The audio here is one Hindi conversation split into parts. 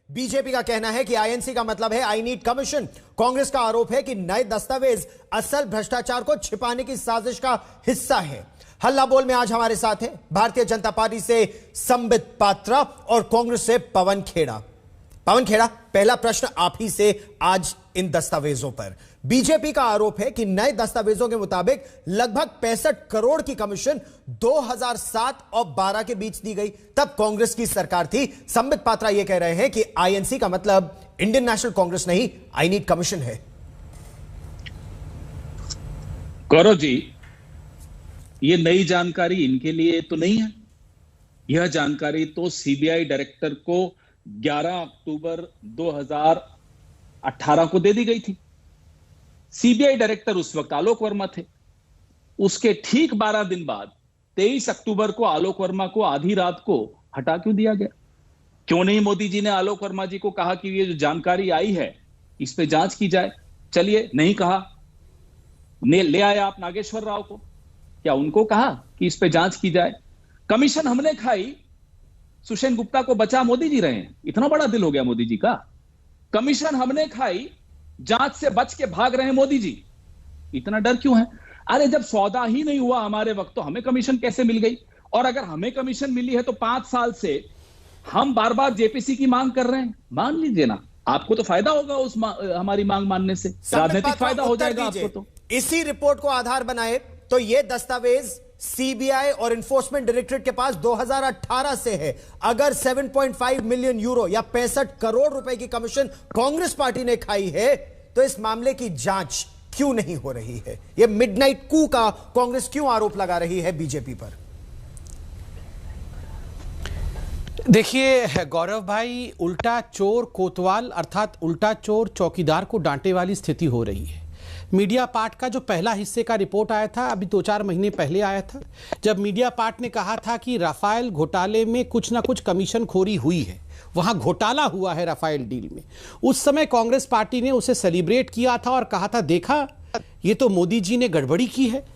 बीजेपी का कहना है कि आईएनसी का मतलब है आई नीड कमीशन। कांग्रेस का आरोप है कि नए दस्तावेज असल भ्रष्टाचार को छिपाने की साजिश का हिस्सा है। हल्ला बोल में आज हमारे साथ हैं भारतीय जनता पार्टी से संबित पात्रा और कांग्रेस से पवन खेड़ा। पवन खेड़ा, पहला प्रश्न आप ही से आज इन दस्तावेजों पर। बीजेपी का आरोप है कि नए दस्तावेजों के मुताबिक लगभग 65 करोड़ की कमीशन 2007 और 12 के बीच दी गई, तब कांग्रेस की सरकार थी। संबित पात्रा यह कह रहे हैं कि आईएनसी का मतलब इंडियन नेशनल कांग्रेस नहीं, आई नीड कमीशन है। गौरव जी, ये नई जानकारी इनके लिए तो नहीं है। यह जानकारी तो सीबीआई डायरेक्टर को 11 अक्टूबर 2018 को दे दी गई थी। सीबीआई डायरेक्टर उस वक्त आलोक वर्मा थे। उसके ठीक 12 दिन बाद 23 अक्टूबर को आलोक वर्मा को आधी रात को हटा क्यों दिया गया? क्यों नहीं मोदी जी ने आलोक वर्मा जी को कहा कि ये जो जानकारी आई है इस पे जांच की जाए? चलिए, नहीं कहा। ले आया आप नागेश्वर राव को, क्या उनको कहा कि इस पे जांच की जाए? कमीशन हमने खाई, सुषेण गुप्ता को बचा मोदी जी रहे हैं। इतना बड़ा दिल हो गया मोदी जी का। कमीशन हमने खाई, जांच से बच के भाग रहे हैं मोदी जी। इतना डर क्यों है? अरे जब सौदा ही नहीं हुआ हमारे वक्त तो हमें कमीशन कैसे मिल गई? और अगर हमें कमीशन मिली है तो 5 साल से हम बार बार जेपीसी की मांग कर रहे हैं। मान लीजिए ना, आपको तो फायदा होगा उस हमारी मांग मानने से, राजनीतिक फायदा हो जाएगा आपको। तो इसी रिपोर्ट को आधार बनाए तो यह दस्तावेज सीबीआई और एनफोर्समेंट डायरेक्टरेट के पास 2018 से है। अगर 7.5 मिलियन यूरो या 65 करोड़ रुपए की कमीशन कांग्रेस पार्टी ने खाई है तो इस मामले की जांच क्यों नहीं हो रही है? यह मिडनाइट कू का कांग्रेस क्यों आरोप लगा रही है बीजेपी पर? देखिए गौरव भाई, उल्टा चोर कोतवाल अर्थात उल्टा चोर चौकीदार को डांटे वाली स्थिति हो रही है। मीडिया पार्ट का जो पहला हिस्से का रिपोर्ट आया था, अभी 2-4 महीने पहले आया था, जब मीडिया पार्ट ने कहा था कि राफेल घोटाले में कुछ ना कुछ कमीशन खोरी हुई है, वहां घोटाला हुआ है राफेल डील में। उस समय कांग्रेस पार्टी ने उसे सेलिब्रेट किया था और कहा था देखा ये तो मोदी जी ने गड़बड़ी की है।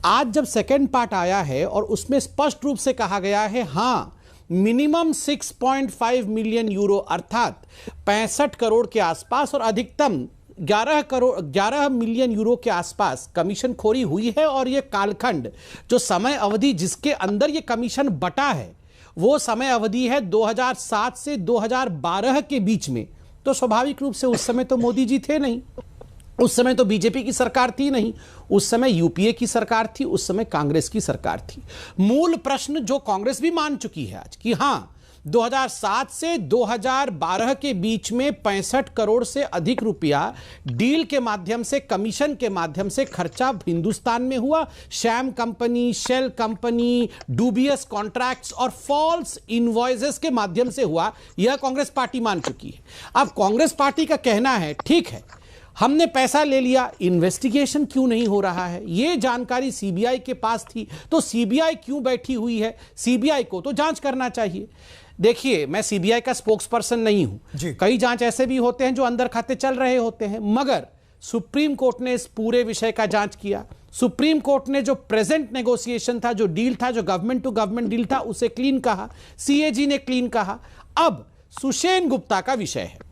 आज जब सेकेंड पार्ट आया है और उसमें स्पष्ट रूप से कहा गया है हाँ, मिनिमम 6.5 मिलियन यूरो अर्थात 65 करोड़ के आसपास और अधिकतम 11 मिलियन यूरो के आसपास कमीशन खोरी हुई है। और यह कालखंड, जो समय अवधि जिसके अंदर यह कमीशन बटा है, वो समय अवधि है 2007 से 2012 के बीच में। तो स्वाभाविक रूप से उस समय तो मोदी जी थे नहीं, उस समय तो बीजेपी की सरकार थी नहीं, उस समय यूपीए की सरकार थी, उस समय कांग्रेस की सरकार थी। मूल प्रश्न जो कांग्रेस भी मान चुकी है आज कि हां, 2007 से 2012 के बीच में 65 करोड़ से अधिक रुपया डील के माध्यम से, कमीशन के माध्यम से खर्चा हिंदुस्तान में हुआ। Sham company, shell company, dubious contracts और फॉल्स इनवॉइसेस के माध्यम से हुआ, यह कांग्रेस पार्टी मान चुकी है। अब कांग्रेस पार्टी का कहना है ठीक है, हमने पैसा ले लिया, इन्वेस्टिगेशन क्यों नहीं हो रहा है? यह जानकारी सीबीआई के पास थी तो सीबीआई क्यों बैठी हुई है? सीबीआई को तो जांच करना चाहिए। देखिए, मैं सीबीआई का स्पोक्स पर्सन नहीं हूं, कई जांच ऐसे भी होते हैं जो अंदर खाते चल रहे होते हैं, मगर सुप्रीम कोर्ट ने इस पूरे विषय का जांच किया। सुप्रीम कोर्ट ने जो प्रेजेंट नेगोशिएशन था, जो डील था, जो गवर्नमेंट टू गवर्नमेंट डील था, उसे क्लीन कहा, सीएजी ने क्लीन कहा। अब सुषेण गुप्ता का विषय है।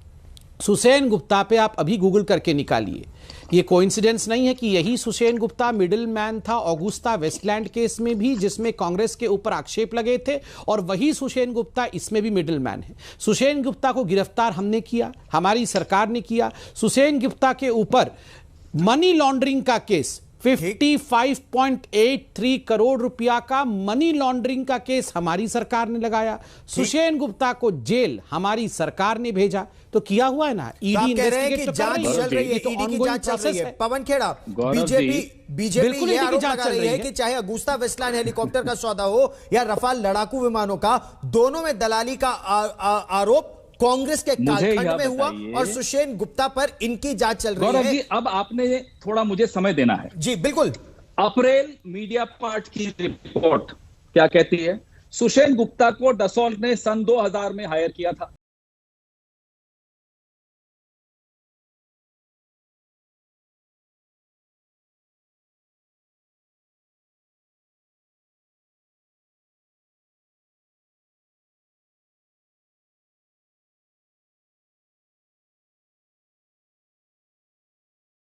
सुषेण गुप्ता पे आप अभी गूगल करके निकालिए। ये कोइंसिडेंस नहीं है कि यही सुषेण गुप्ता मिडिल मैन था ऑगुस्ता वेस्टलैंड केस में भी, जिसमें कांग्रेस के ऊपर आक्षेप लगे थे, और वही सुषेण गुप्ता इसमें भी मिडिल मैन है। सुषेण गुप्ता को गिरफ्तार हमने किया, हमारी सरकार ने किया। सुषेण गुप्ता के ऊपर मनी लॉन्ड्रिंग का केस, 55.83 करोड़ रुपया का मनी लॉन्ड्रिंग का केस हमारी सरकार ने लगाया। सुषेण गुप्ता को जेल हमारी सरकार ने भेजा। तो किया हुआ है ना, ईडी इन्वेस्टिगेट तो जांच चल रही है, ईडी की जांच चल रही है। पवन खेड़ा, बीजेपी ये आरोप लगा रही है कि चाहे अगुस्ता वेस्टलैंड हेलीकॉप्टर का सौदा हो या रफाल लड़ाकू विमानों का, दोनों में दलाली का आरोप कांग्रेस के कालखंड में हुआ और सुषेण गुप्ता पर इनकी जांच चल रही है। गौरव जी, अब आपने थोड़ा मुझे समय देना है। जी बिल्कुल। अप्रैल मीडिया पार्ट की रिपोर्ट क्या कहती है? सुषेण गुप्ता को डसॉल्ट ने सन 2000 में हायर किया था।